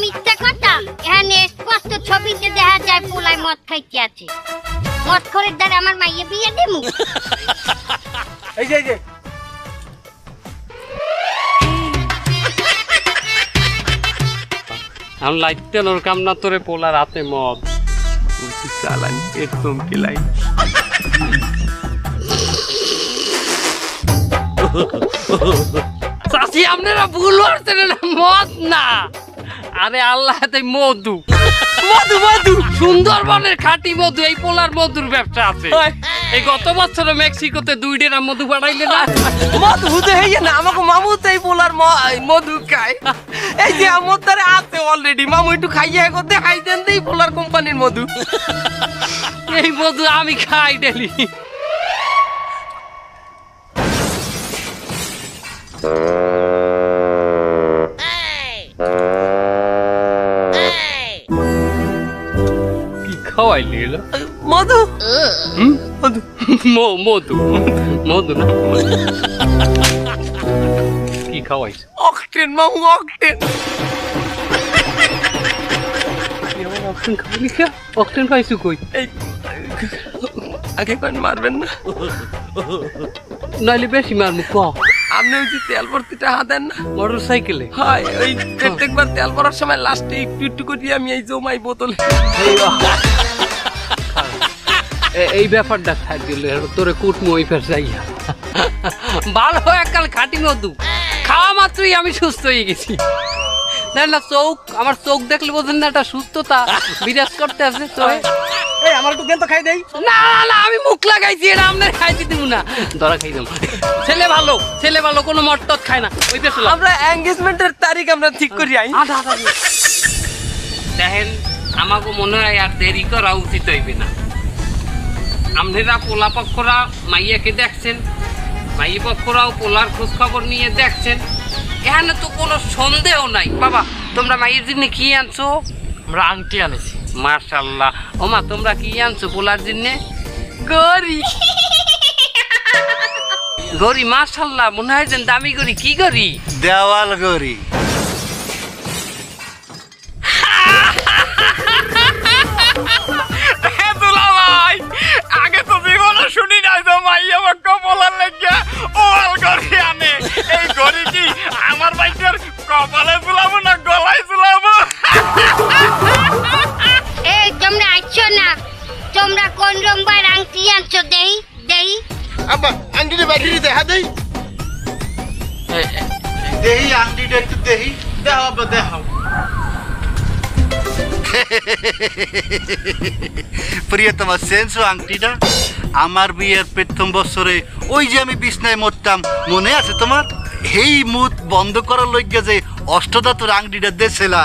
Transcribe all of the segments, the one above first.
মিথ্যা কথা এখানে স্পষ্ট ছবিতে দেখা যায় পোলায় মদ খাইতে আছে। মদ খোরের দ্বারা আমার মাইয়ে বিয়ে দেবো। এই যে আমি লাইতেন ওর কাম না তোরে পোলা রাতে মদ চালান একদম কিলাই চাষি আপনারা ভুল করছেন, মদ না, আরে আল্লাহ মধু মধু মধু সুন্দরবনের খাঁটি মধু। এই পোলার মধুর ব্যবসা আছে। এই গত বছর মেক্সিকোতে 2 ডেরা মধু পাঠাইলে না মধু হুদে হইয়া না আমাকে মামু তো এই পোলার মধু খায়। এই যে আমার তারে আছে অলরেডি, মামু একটু খাইয়া করতে খাই দেন এই পোলার কোম্পানির মধু। এই মধু আমি খাই ডেলি। কি খাওয়াইলি এলো? মধু মধু মধু মধু না, কি খাওয়াইছ? অক্টেন মামু অক্টেন। অক্টেন খাওয়াইলি কে? অক্টেন খাইছু কই? এই আগে কোন মারবেন না, নাইলে বেশি মারমু ক। আপনি ওই যে তেল ভর্তি টাকা দেন না মোটর সাইকেলে? হয় ওই প্রত্যেকবার তেল ভরার সময় লাস্টে একটু একটু করে আমি এই জমাই বোতলে। এই ব্যাপারটা খাই দিল তোরে কুটমু ওই ফের যাইয়া। ভালো এককাল খাঁটি মধু খাওয়া মাত্রই আমি সুস্থ হয়ে গেছি। না না চোখ, আমার চোখ দেখলে বোঝেন না একটা সুস্থতা বিরাজ করতে আছে চোখে। এই আমার একটু তো খাই দেই। না না আমি মুখ লাগাইছি, এটা আপনার খাইতে দিব না, ধরা খাই দেব। ছেলে ভালো, ছেলে ভালো, কোনো মটট খায় না। ওই দেশ আমরা এনগেজমেন্টের তারিখ আমরা ঠিক করি আই। দেখেন আমাকে মনে হয় আর দেরি করা উচিত হইবে না। আপনারা পোলা পক্ষরা মাইয়াকে দেখছেন, মাইয়া পক্ষরাও পোলার খোঁজ খবর নিয়ে দেখছেন, এখানে তো কোনো সন্দেহ নাই। বাবা তোমরা মাইয়ের জন্য কি আনছো? আমরা আংটি আনেছি। মাশাআল্লাহ। ওমা তোমরা কি আনছো পোলার জন্য? গরি। গরি মাশাআল্লাহ, মনে হয় যেন দামি গরি। কি গরি? দেওয়াল গড়ি। ভাই আগে তো জীবনে শুনি নাই তো মাইয়া বাক্য বলার লেগে ওয়াল গড়ি আনে। এই গড়ি কি আমার বাইকের কপালে ঝুলাবো না গলায় ঝুলাবো? এই তোমরা আইছো না, তোমরা কোন রংবার আংটি আনছো? দেই দেই আব্বা আংটিটা বাইরে দেখা দেই। দেহি আংটিটা একটু দেহি। দেখাও আব্বা দেখাও। প্রিয়তমা সেন্স আংটিটা আমার বিয়ের প্রথম বছরে ওই যে আমি বিছনায় মরতাম, মনে আছে তোমার? এই মুদ বন্ধ করার লইগে যে অষ্টধাতুর আংটিটা দেছিলা।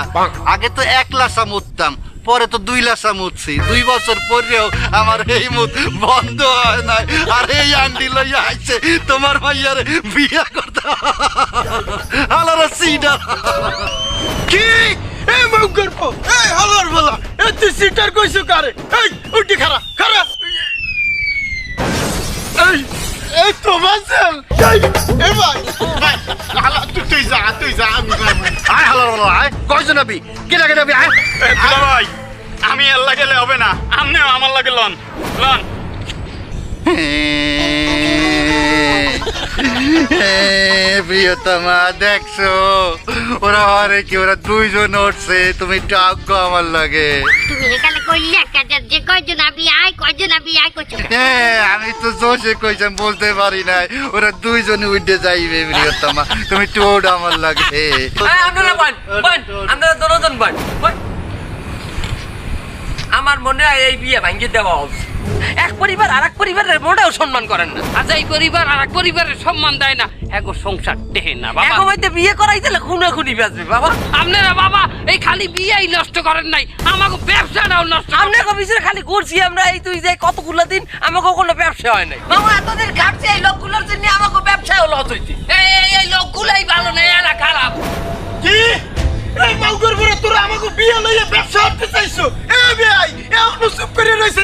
আগে তো 1 লাসা মরতাম, পরে তো 2 লাসা মরছি। 2 বছর পরেও আমার এই মুদ বন্ধ হয় নাই। আর এই আংটি লইয়া আইছে তোমার ভাইয়ারে বিয়া করতে। আলারা সিডা কি এই মুখ করবো। এই হলার বলা এই তুই সিটার কইছো কারে? এই উঠি খারা খারা। এই এই তোমার সেল। এই ভাই ভাই হালা তুই যা আমি যাবো। আয় হালার বলা আয় কয়জন আবি কেনা কেনা আবি আয়। ভাই আমি আল্লাহ গেলে হবে না, আপনিও আমার লাগে লন লন। প্রিয়তমা দেখছো ওরা হরে কি ওরা 2 জন উঠছে, তুমি একটু আগ্রহ আমার লাগে। তুমি এখানে কইলে কাজে যে কয়জন আবি আয়, কয়জন আবি আয় কইছো? আমি তো জোশে কইছাম বলতে পারি নাই, ওরা 2 জন উঠে যাইবে। প্রিয়তমা তুমি একটু ওড আমার লাগে। আপনারা বল আপনারা দুজন বল। আমার মনে হয় এই বিয়ে ভাঙ্গি দেওয়া উচিত। এক পরিবার আর এক পরিবারের মোটেও সম্মান করেন না। আচ্ছা এই পরিবার আর এক পরিবারের সম্মান দেয় না, এগো সংসার টেহে না বাবা। এখন হইতে বিয়ে করাই দিলে খুনাখুনি বাজবে বাবা। আপনারা বাবা এই খালি বিয়েই নষ্ট করেন নাই, আমাকে ব্যবসাটাও নষ্ট। আপনাকে পিছনে খালি ঘুরছি আমরা, এই তুই যে কতগুলো দিন আমাকে কোনো ব্যবসা হয় নাই। মামা এতদিন ঘাটছি এই লোকগুলোর জন্য আমাকে ব্যবসায় লস হইছে। এই লোকগুলাই ভালো নেই, এরা খারাপ। কি এই মাউগর বড় তোরা আমাকে বিয়ে লইয়া ব্যবসা করতে চাইছো? এই ভাই এখন চুপ করে রইছে।